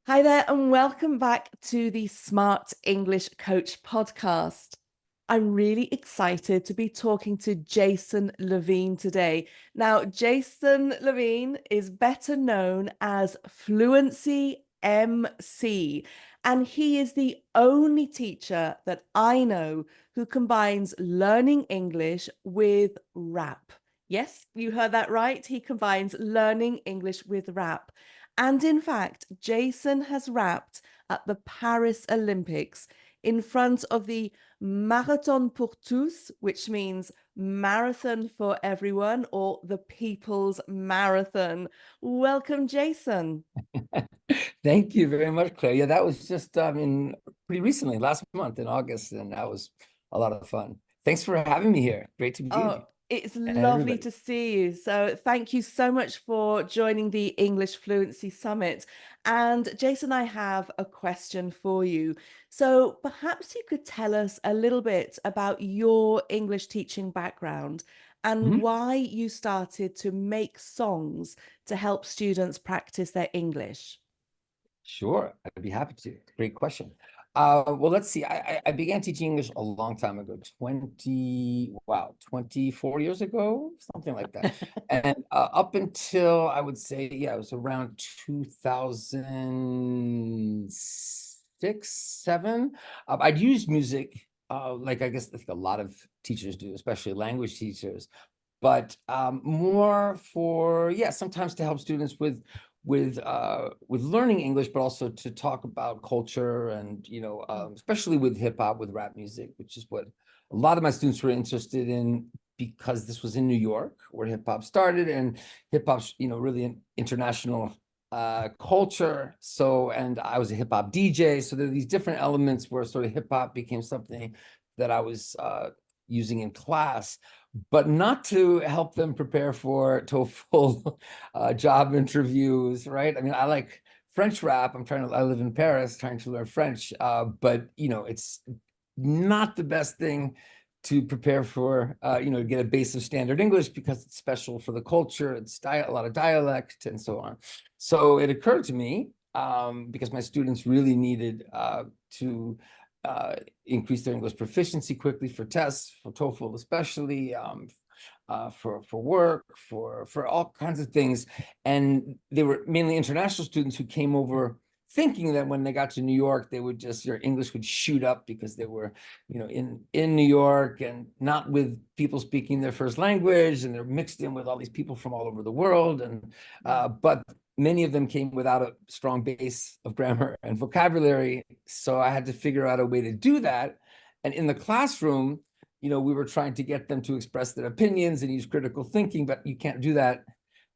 Hi there, and welcome back to the Smart English Coach podcast. I'm really excited to be talking to Jason Levine today. Now, Jason Levine is better known as Fluency MC, and he is the only teacher that I know who combines learning English with rap. Yes, you heard that right. He combines learning English with rap. And in fact, Jason has rapped at the Paris Olympics in front of the Marathon pour tous, which means marathon for everyone or the People's Marathon. Welcome, Jason. Thank you very much, Claire. Yeah, that was just pretty recently, last month in August, and that was a lot of fun. Thanks for having me here. Great to meet Oh, you it's and lovely everybody. to see you. So, thank you so much for joining the English Fluency Summit. And Jason, I have a question for you. So, perhaps you could tell us a little bit about your English teaching background and Mhm. why you started to make songs to help students practice their English. Sure, I'd be happy to. Great question. Well, let's see. I began teaching English a long time ago, 24 years ago, something like that. And up until I would say, yeah, it was around 2006, seven. I'd used music, like I guess like a lot of teachers do, especially language teachers, but more for, yeah, sometimes to help students with learning English, but also to talk about culture and, especially with hip hop, with rap music, which is what a lot of my students were interested in, because this was in New York where hip hop started, and hip hop's, really an international culture. So, and I was a hip hop DJ. So there are these different elements where sort of hip hop became something that I was using in class, but not to help them prepare for TOEFL job interviews, right? I mean, I like French rap. I live in Paris, trying to learn French, but it's not the best thing to prepare for, to get a base of standard English, because it's special for the culture. It's a lot of dialect and so on. So it occurred to me, because my students really needed to increase their English proficiency quickly for tests, for TOEFL especially, for work, for all kinds of things. And they were mainly international students who came over thinking that when they got to New York, their English would shoot up because they were, in New York and not with people speaking their first language, and they're mixed in with all these people from all over the world. And but many of them came without a strong base of grammar and vocabulary. So I had to figure out a way to do that. And in the classroom, we were trying to get them to express their opinions and use critical thinking, but you can't do that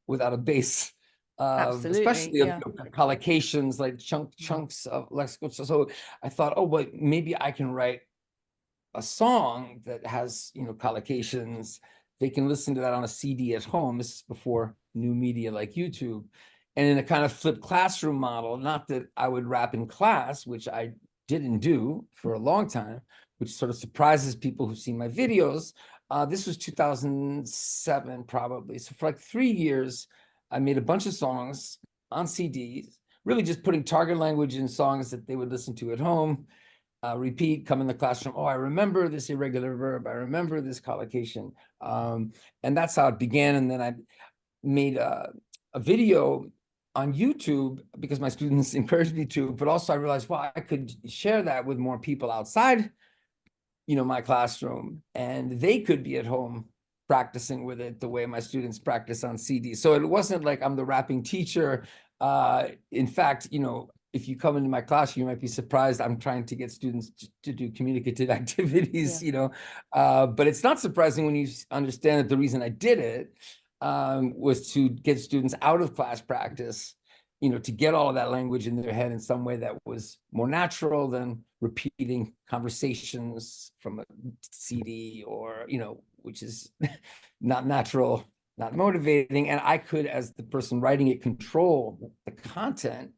without a base of, Absolutely. especially of, Yeah. collocations, like chunks of lexical. So I thought, oh, but maybe I can write a song that has, collocations. They can listen to that on a CD at home. This is before new media like YouTube. And in a kind of flipped classroom model, not that I would rap in class, which I didn't do for a long time, which sort of surprises people who've seen my videos. This was 2007, probably. So for like 3 years, I made a bunch of songs on CDs, really just putting target language in songs that they would listen to at home, repeat, come in the classroom. Oh, I remember this irregular verb. I remember this collocation. And that's how it began. And then I made a video on YouTube because my students encouraged me to, but also I realized, well, I could share that with more people outside, my classroom, and they could be at home practicing with it the way my students practice on CD. So it wasn't like I'm the rapping teacher. In fact, if you come into my class, you might be surprised. I'm trying to get students to do communicative activities, Yeah. but it's not surprising when you understand that the reason I did it was to get students out of class practice, to get all of that language in their head in some way that was more natural than repeating conversations from a CD, or, which is not natural, not motivating. And I could, as the person writing it, control the content.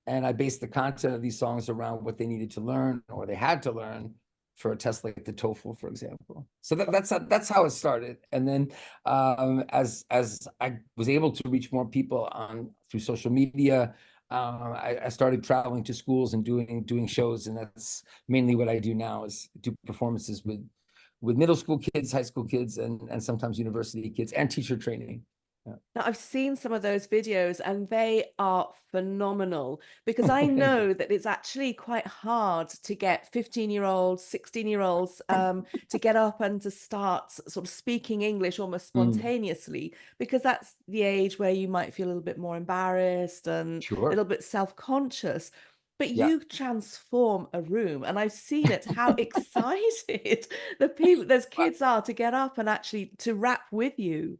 And I based the content of these songs around what they needed to learn or they had to learn for a test like the TOEFL, for example. So that's how it started. And then as I was able to reach more people through social media, I started traveling to schools and doing shows, and that's mainly what I do now, is do performances with middle school kids, high school kids, and sometimes university kids, and teacher training. Yeah. Now, I've seen some of those videos and they are phenomenal because I Thank you. know that it's actually quite hard to get 15-year-olds, 16-year-olds to get up and to start sort of speaking English almost Mm, spontaneously, because that's the age where you might feel a little bit more embarrassed and a sure. little bit self-conscious. But Yeah. you transform a room, and I've seen it, how excited the people, those kids are to get up and actually to rap with you.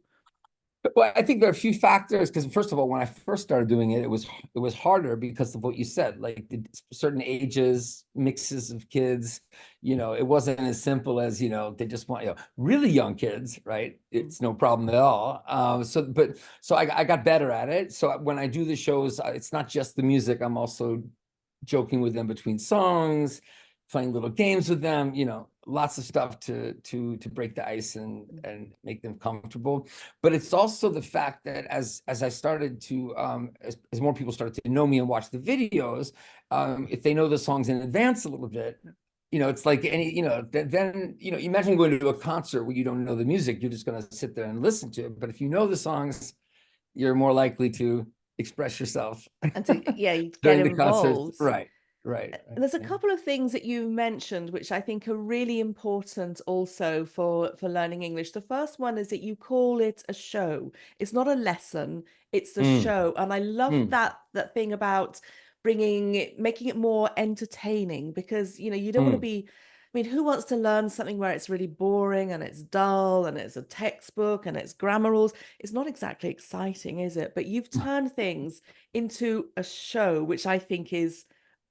Well, I think there are a few factors, because first of all, when I first started doing it, it was harder because of what you said, like the certain ages, mixes of kids. It wasn't as simple as, they just want, really young kids, right? Mm. It's no problem at all. So I got better at it. So when I do the shows, it's not just the music. I'm also joking with them between songs, playing little games with them, lots of stuff to break the ice and make them comfortable. But it's also the fact that as I started to as more people started to know me and watch the videos, if they know the songs in advance a little bit, it's like any, then, imagine going to a concert where you don't know the music, you're just going to sit there and listen to it. But if you know the songs, you're more likely to express yourself And to, yeah, you get during the concerts. involved. Right, right, right. There's a Yeah. couple of things that you mentioned which I think are really important also for learning English. The first one is that you call it a show. It's not a lesson, it's a Mm, show. And I love mm, that thing about making it more entertaining, because you don't want to mm, be, I mean, who wants to learn something where it's really boring and it's dull and it's a textbook and it's grammar rules? It's not exactly exciting, is it? But you've turned things into a show, which I think is,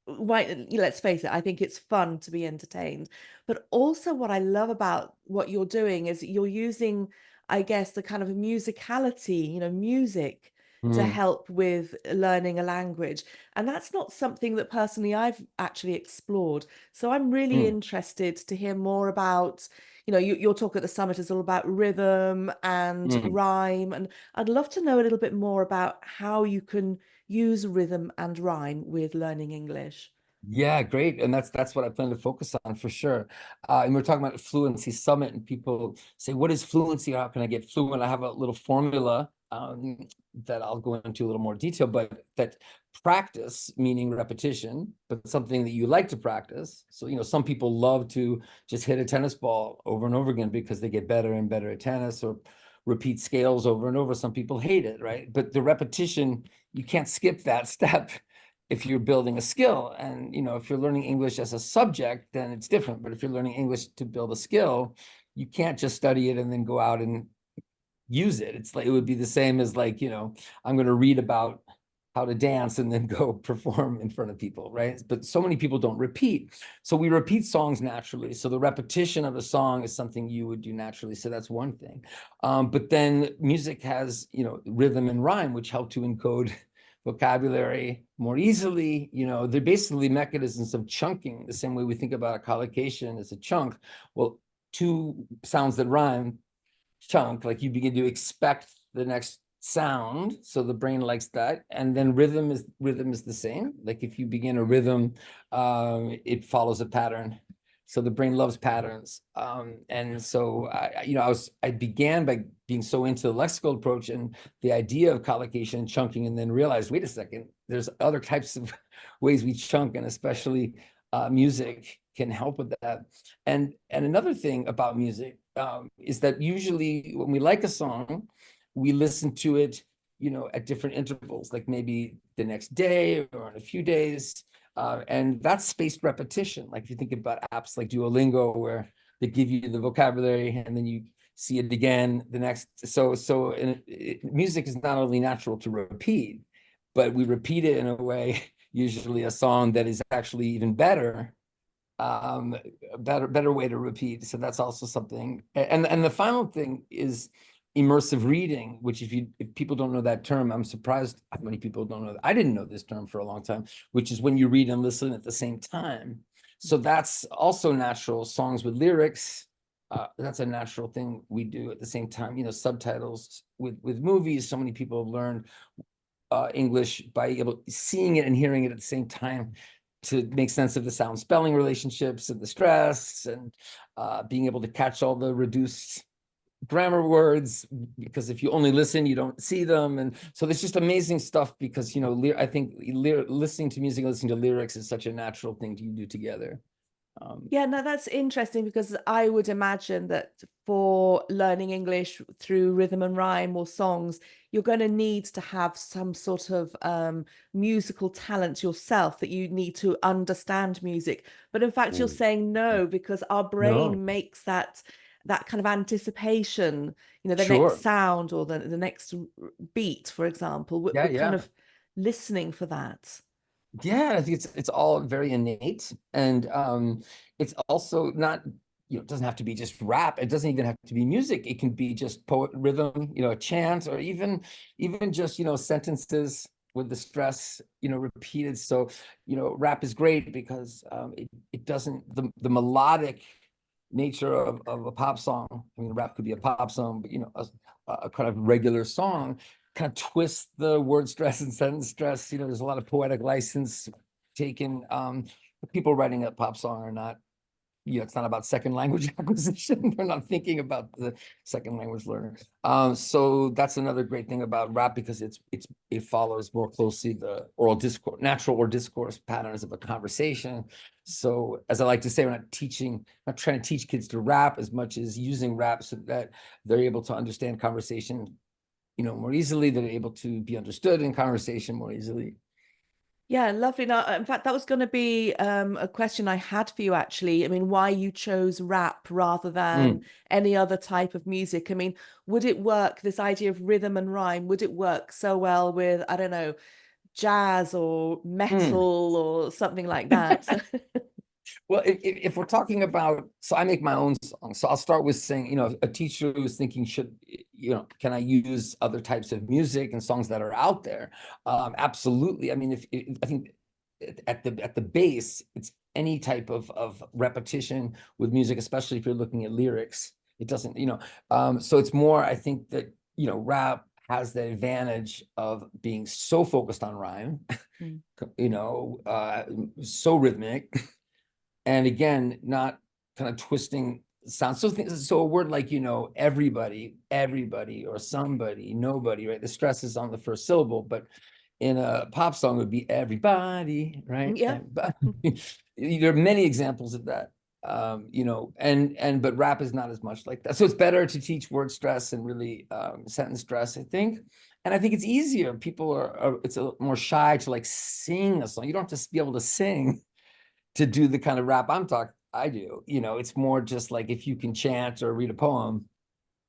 why, let's face it, I think it's fun to be entertained. But also what I love about what you're doing is you're using, I guess, the kind of musicality, music, to mm, help with learning a language. And that's not something that personally I've actually explored. So I'm really mm, interested to hear more about, your talk at the summit is all about rhythm and mm. rhyme. And I'd love to know a little bit more about how you can use rhythm and rhyme with learning English. Yeah, great. And that's what I plan to focus on for sure. And we're talking about Fluency Summit, and people say, what is fluency? How can I get fluent? I have a little formula that I'll go into a little more detail, but that practice, meaning repetition, but something that you like to practice. So, some people love to just hit a tennis ball over and over again because they get better and better at tennis, or repeat scales over and over. Some people hate it, right? But the repetition, you can't skip that step if you're building a skill. And if you're learning English as a subject, then it's different. But if you're learning English to build a skill, you can't just study it and then go out and use it. It's like, it would be the same as, like, I'm going to read about how to dance and then go perform in front of people, right? But so many people don't repeat. So we repeat songs naturally. So the repetition of a song is something you would do naturally. So that's one thing. But then music has, rhythm and rhyme, which help to encode vocabulary more easily. They're basically mechanisms of chunking, the same way we think about a collocation as a chunk. Well, two sounds that rhyme chunk, like you begin to expect the next sound, so the brain likes that. And then rhythm is the same. Like if you begin a rhythm, it follows a pattern, so the brain loves patterns. And so I began by being so into the lexical approach and the idea of collocation and chunking, and then realized, wait a second, there's other types of ways we chunk, and especially music can help with that. And another thing about music is that usually when we like a song, we listen to it, at different intervals, like maybe the next day or in a few days. And that's spaced repetition. Like if you think about apps like Duolingo, where they give you the vocabulary and then you see it again the next. Music is not only natural to repeat, but we repeat it in a way, usually a song that is actually even better, better way to repeat. So that's also something. And the final thing is immersive reading, which if people don't know that term, I'm surprised how many people don't know that. I didn't know this term for a long time, which is when you read and listen at the same time. So that's also natural. Songs with lyrics, that's a natural thing we do at the same time. Subtitles with movies. So many people have learned English by seeing it and hearing it at the same time to make sense of the sound spelling relationships and the stress, and being able to catch all the reduced grammar words, because if you only listen, you don't see them. And so there's just amazing stuff, because, you know, I think listening to music, listening to lyrics is such a natural thing to do together. Yeah, no, that's interesting, because I would imagine that for learning English through rhythm and rhyme or songs, you're going to need to have some sort of musical talent yourself, that you need to understand music. But in fact, you're saying no, because our brain No, makes that kind of anticipation, you know, the next sure. sound or the next beat, for example. Yeah, We're kind yeah. of listening for that. Yeah, I think it's all very innate. And it's also not, you know, it doesn't have to be just rap. It doesn't even have to be music. It can be just poet rhythm, you know, a chant, or even just, you know, sentences with the stress, you know, repeated. So, you know, rap is great because it doesn't, the melodic nature of a pop song. I mean, rap could be a pop song, but, you know, a kind of regular song kind of twist the word stress and sentence stress. You know, there's a lot of poetic license taken. People writing a pop song are not, you know, it's not about second language acquisition. They're not thinking about the second language learner. So that's another great thing about rap, because it follows more closely the oral discourse, natural or discourse patterns of a conversation. So, as I like to say, we're not trying to teach kids to rap as much as using rap so that they're able to understand conversation, you know, more easily. They're able to be understood in conversation more easily. Yeah, lovely. Now, in fact, that was going to be a question I had for you, actually. I mean, why you chose rap rather than Mm, any other type of music? I mean, would it work, this idea of rhythm and rhyme, would it work so well with, I don't know, jazz or mm. metal or something like that? Well, if we're talking about, so I make my own songs. So I'll start with saying, you know, a teacher who's thinking, you know, can I use other types of music and songs that are out there? Absolutely. I mean, I think at the base, it's any type of repetition with music, especially if you're looking at lyrics. It doesn't, you know, so it's more, I think that, you know, rap has the advantage of being so focused on rhyme, Mm. you know, so rhythmic. And again, not kind of twisting sounds. So a word like, you know, everybody, or somebody, nobody, right? The stress is on the first syllable, but in a pop song it would be everybody, right? Yeah. Everybody. There are many examples of that. You know, but rap is not as much like that. So it's better to teach word stress and really sentence stress, I think. And I think it's easier. People it's more shy to like sing a song. You don't have to be able to sing to do the kind of rap I do. You know, it's more just like, if you can chant or read a poem,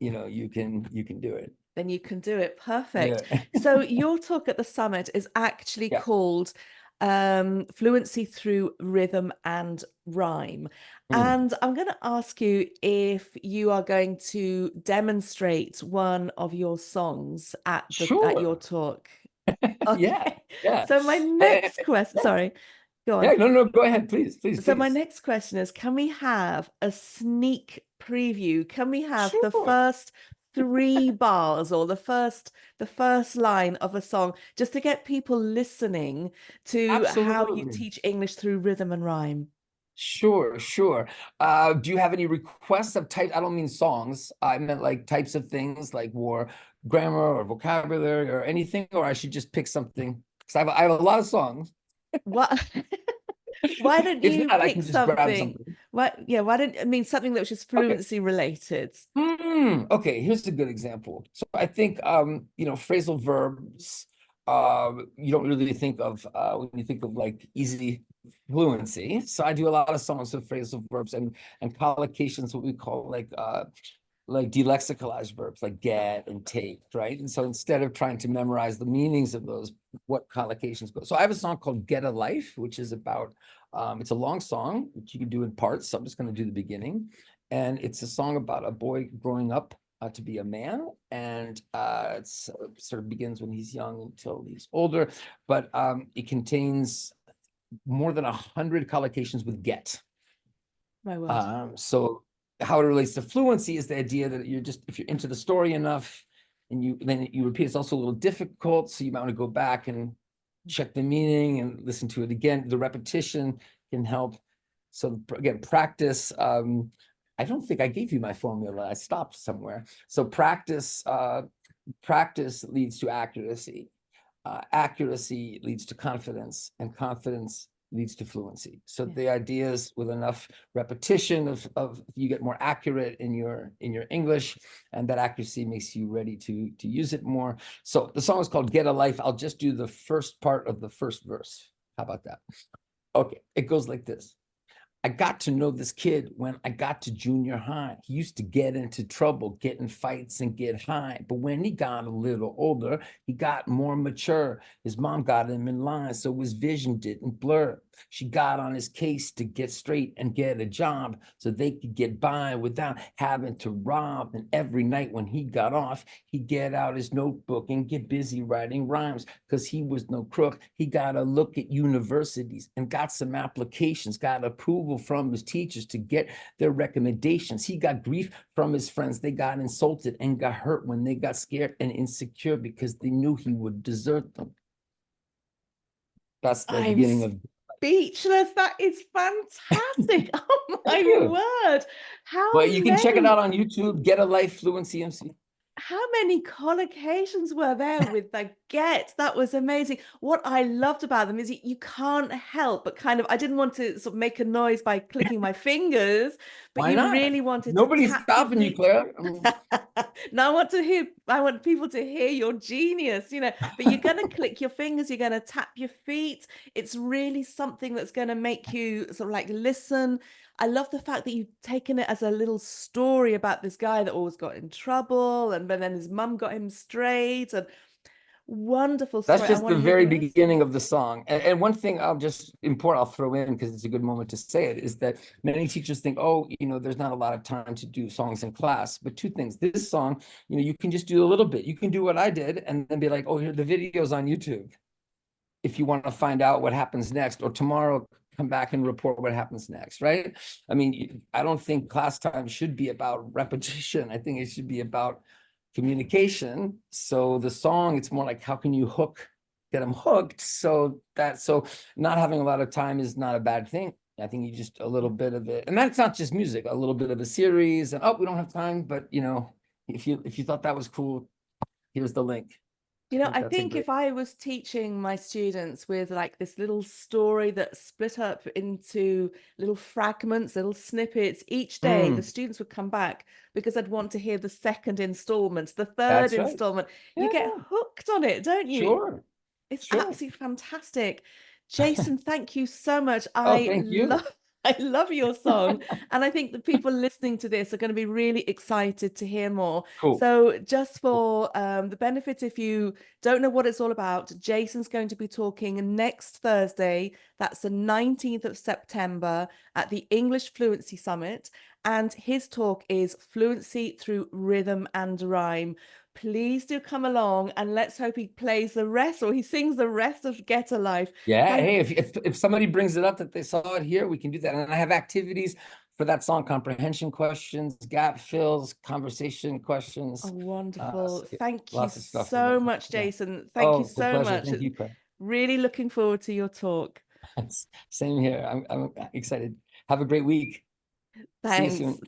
you know, you can do it. Then you can do it. Perfect. Yeah. So your talk at the summit is actually Yeah. called Fluency Through Rhythm and Rhyme. Mm. And I'm going to ask you if you are going to demonstrate one of your songs at your Sure. talk. Yeah. Okay. Yeah. So my next question, Yeah. sorry, go Yeah. on. No, no, go ahead. Please, please, So my please. next question is, can we have a sneak preview? Can we have the Sure. first three bars or the first line of a song, just to get people listening to how you Absolutely. teach English through rhythm and rhyme? Sure, sure. Do you have any requests of type? I don't mean songs. I meant like types of things, like more grammar or vocabulary or anything, or I should just pick something? Because I have a lot of songs. What? Why don't If you not, I pick can just grab something? something. Yeah, why don't I mean something that was just Okay. fluency related? Okay, here's a good example. So I think you know, phrasal verbs, you don't really think of when you think of like easy fluency. So I do a lot of songs with phrasal verbs and collocations, what we call like delexicalized verbs, like get and take, right? And so instead of trying to memorize the meanings of those, what collocations go. So I have a song called Get a Life, which is about, it's a long song, which you can do in parts. So I'm just going to do the beginning. And it's a song about a boy growing up to be a man. And it sort of begins when he's young until he's older. But it contains more than 100 collocations with get. My word. So how it relates to fluency is the idea that if you're into the story enough, and then you repeat. It's also a little difficult, so you might want to go back and check the meaning and listen to it again. The repetition can help. So again, practice. I don't think I gave you my formula. I stopped somewhere. So practice leads to accuracy. Accuracy leads to confidence, and confidence leads to fluency. So the idea is, with enough repetition of you get more accurate in your English, and that accuracy makes you ready to use it more. So the song is called Get a Life. I'll just do the first part of the first verse. How about that? Okay, it goes like this. I got to know this kid when I got to junior high. He used to get into trouble, get in fights and get high. But when he got a little older, he got more mature. His mom got him in line, so his vision didn't blur. She got on his case to get straight and get a job so they could get by without having to rob. And every night when he got off, he'd get out his notebook and get busy writing rhymes, because he was no crook. He got a look at universities and got some applications, got approval from his teachers to get their recommendations. He got grief from his friends. They got insulted and got hurt when they got scared and insecure because they knew he would desert them. That's the beginning of speechless. That is fantastic. Oh my word. How But you can check it many out on YouTube. Get a Life, Fluency MC. how many collocations were there with the get? That was amazing. What I loved about them is you can't help but kind of, I didn't want to sort of make a noise by clicking my fingers, but Why you not? really wanted Nobody's to tap your stopping you, feet. Claire. Now I want people to hear your genius, you know, but you're going to click your fingers, you're going to tap your feet. It's really something that's going to make you sort of like listen. I love the fact that you've taken it as a little story about this guy that always got in trouble, and but then his mum got him straight, and wonderful That's story. I just want the to hear very the rest. beginning of the song. And one thing I'll throw in, because it's a good moment to say it, is that many teachers think, oh, there's not a lot of time to do songs in class. But two things: this song, you can just do a little bit. You can do what I did and then be like, oh, here, the video's on YouTube, if you want to find out what happens next, or tomorrow come back and report what happens next, right? I mean, I don't think class time should be about repetition. I think it should be about communication. So the song, it's more like, how can you get them hooked? So not having a lot of time is not a bad thing. I think you just a little bit of it, and that's not just music, a little bit of a series, and we don't have time, but if you thought that was cool, here's the link. You know, I That's a think great. if I was teaching my students with like this little story that's split up into little fragments, little snippets, each day the students would come back because I'd want to hear the second installment, the third That's right. installment. You Yeah, get hooked on it, don't you? sure. It's Sure. absolutely fantastic. Jason, thank you so much. Oh, thank you. I love your song. And I think the people listening to this are going to be really excited to hear more. Cool. So just for the benefit, if you don't know what it's all about, Jason's going to be talking next Thursday. That's the 19th of September at the English Fluency Summit. And his talk is Fluency Through Rhythm and Rhyme. Please do come along, and let's hope he plays the rest, or he sings the rest of Get a Life. Yeah. Hey, if somebody brings it up that they saw it here, we can do that. And I have activities for that song: comprehension questions, gap fills, conversation questions. Oh, wonderful. So, yeah, Thank you lots of stuff for so that. much, Yeah. Jason. Thank you Oh, it's a so pleasure. much. Thank you, Craig. Really looking forward to your talk. Same here. I'm excited. Have a great week. See you Thanks. soon.